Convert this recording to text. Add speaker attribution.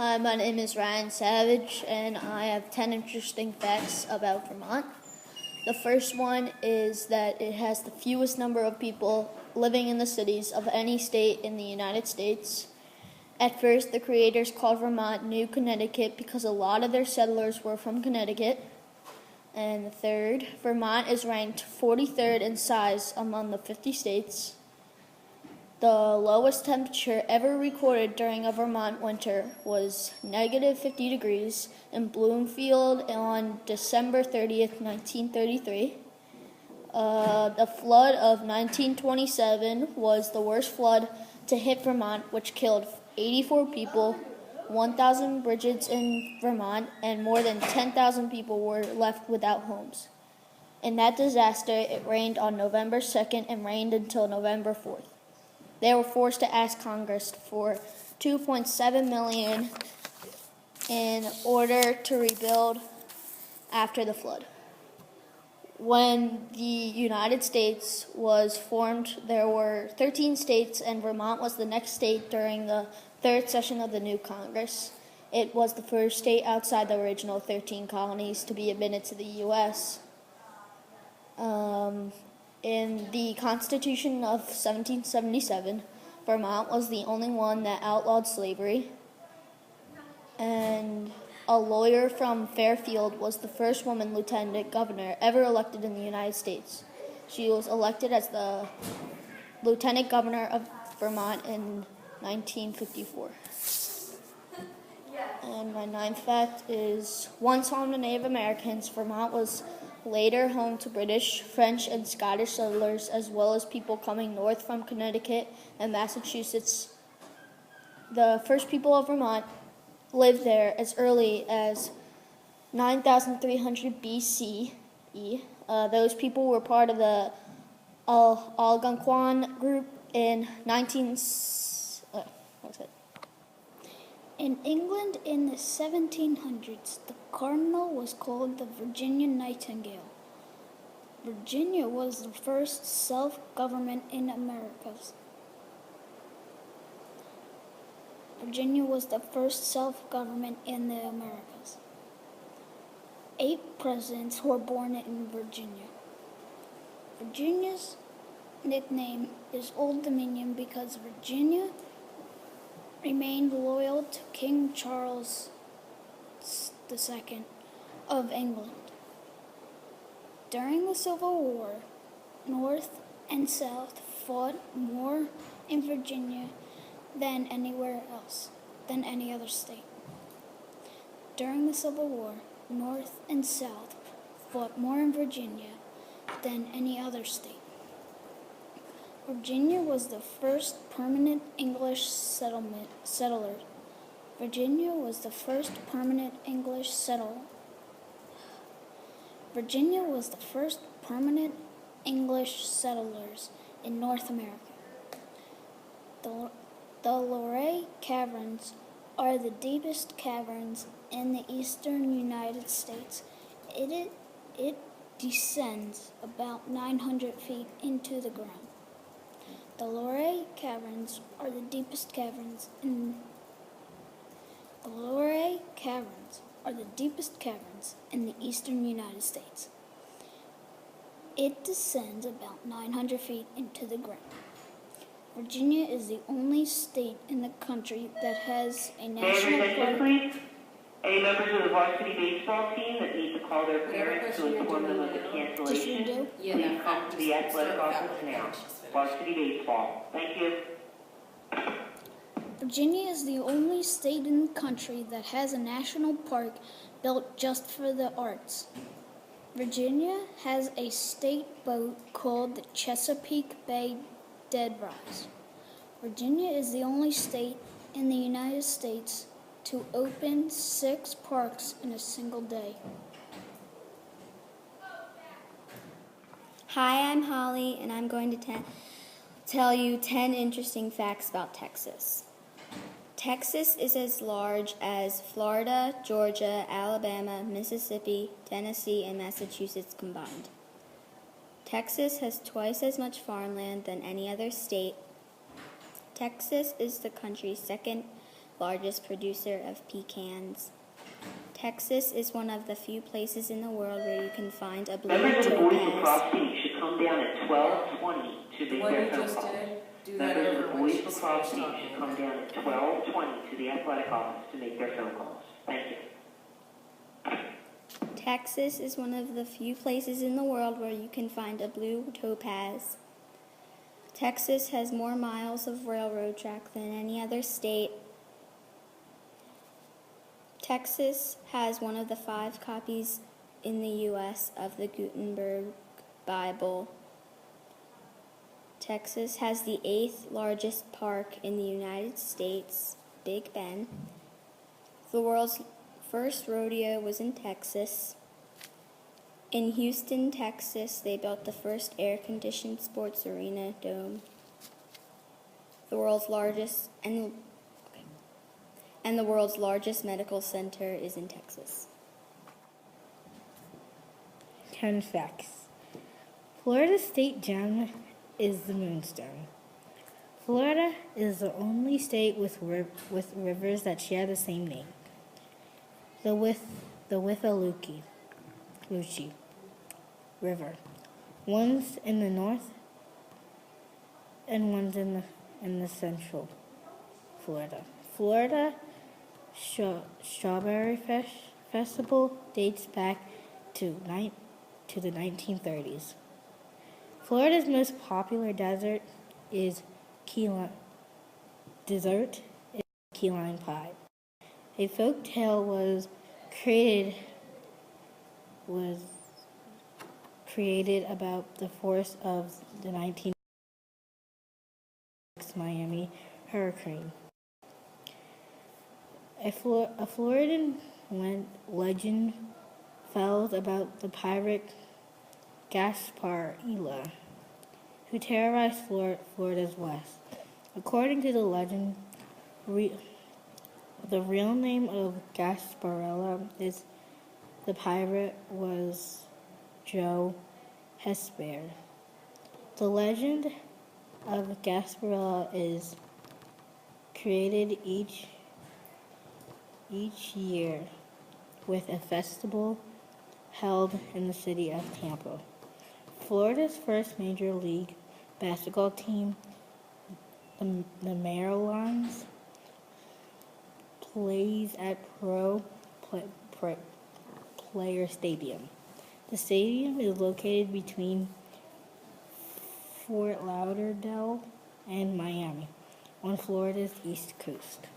Speaker 1: Hi, my name is Ryan Savage, and I have 10 interesting facts about Vermont. The first one is that it has the fewest number of people living in the cities of any state in the United States. At first, the creators called Vermont New Connecticut because a lot of their settlers were from Connecticut. And the third, Vermont is ranked 43rd in size among the 50 states. The lowest temperature ever recorded during a Vermont winter was negative 50 degrees in Bloomfield on December 30th, 1933. The flood of 1927 was the worst flood to hit Vermont, which killed 84 people, 1,000 bridges in Vermont, and more than 10,000 people were left without homes. In that disaster, it rained on November 2nd and rained until November 4th. They were forced to ask Congress for $2.7 million in order to rebuild after the flood. When the United States was formed, there were 13 states, and Vermont was the next state during the third session of the new Congress. It was the first state outside the original 13 colonies to be admitted to the U.S. In the Constitution of 1777, Vermont was the only one that outlawed slavery, and a lawyer from Fairfield was the first woman lieutenant governor ever elected in the United States. She was elected as the lieutenant governor of Vermont in 1954. And my ninth fact is, once home to Native Americans, Vermont was later home to British, French, and Scottish settlers, as well as people coming north from Connecticut and Massachusetts. The first people of Vermont lived there as early as 9,300 BCE. Those people were part of the Algonquin group in
Speaker 2: In England in the 1700s, the cardinal was called the Virginia Nightingale. Virginia was the first self-government in Americas. Virginia was the first self-government in the Americas. 8 presidents were born in Virginia. Virginia's nickname is Old Dominion because Virginia remained loyal to King Charles II of England. During the Civil War, North and South fought more in Virginia than anywhere else, than any other state. During the Civil War, North and South fought more in Virginia than any other state. Virginia was the first permanent English settler. Virginia was the first permanent English settler. Virginia was the first permanent English settlers in North America. The Luray Caverns are the deepest caverns in the eastern United States. It descends about 900 feet into the ground. The Luray Caverns are the deepest caverns in the eastern United States. It descends about 900 feet into the ground. Virginia is the only state in the country that has a national park.
Speaker 3: Please. Any members of the varsity baseball team that need to call their parents to inform them of the cancellation, please come to the athletic office now. Varsity baseball. Thank you.
Speaker 2: Virginia is the only state in the country that has a national park built just for the arts. Virginia has a state boat called the Chesapeake Bay Dead Rise. Virginia is the only state in the United States to open 6 parks in a single day.
Speaker 4: Hi, I'm Holly, and I'm going to tell you 10 interesting facts about Texas. Texas is as large as Florida, Georgia, Alabama, Mississippi, Tennessee, and Massachusetts combined. Texas has twice as much farmland than any other state. Texas is the country's second largest producer of pecans. Texas is one of the few places in the world where you can find a blue
Speaker 3: Members of the Voice of
Speaker 4: topaz.
Speaker 3: Cross City should come down at 12:20 to make
Speaker 5: What
Speaker 3: their
Speaker 5: you
Speaker 3: phone
Speaker 5: just
Speaker 3: calls.
Speaker 5: did, do that
Speaker 3: Members of
Speaker 5: over
Speaker 3: the
Speaker 5: when
Speaker 3: Voice
Speaker 5: she's
Speaker 3: of Cross
Speaker 5: finished
Speaker 3: City
Speaker 5: talking.
Speaker 3: should come down at 12:20 to the athletic office to make their phone calls. Thank you.
Speaker 4: Texas is one of the few places in the world where you can find a blue topaz. Texas has more miles of railroad track than any other state. Texas has one of the 5 copies in the U.S. of the Gutenberg Bible. Texas has the 8th largest park in the United States, Big Bend. The world's first rodeo was in Texas. In Houston, Texas, they built the first air-conditioned sports arena dome. The world's largest and the world's largest medical center is in Texas.
Speaker 6: 10 facts. Florida state gem is the Moonstone. Florida is the only state with rivers that share the same name. The Withlacoochee River. One's in the north and one's in the central Florida. Florida Strawberry Festival dates back to the 1930s. Florida's most popular dessert is key lime pie. A folk tale was created about the force of the 1906 Miami hurricane. A Floridian legend tells about the pirate Gasparilla, who terrorized Florida's west. According to the legend, the real name of Gasparilla is the pirate was Joe Hesper. The legend of Gasparilla is created each year with a festival held in the city of Tampa. Florida's first major league basketball team, the Marlins, plays at Player Stadium. The stadium is located between Fort Lauderdale and Miami on Florida's east coast.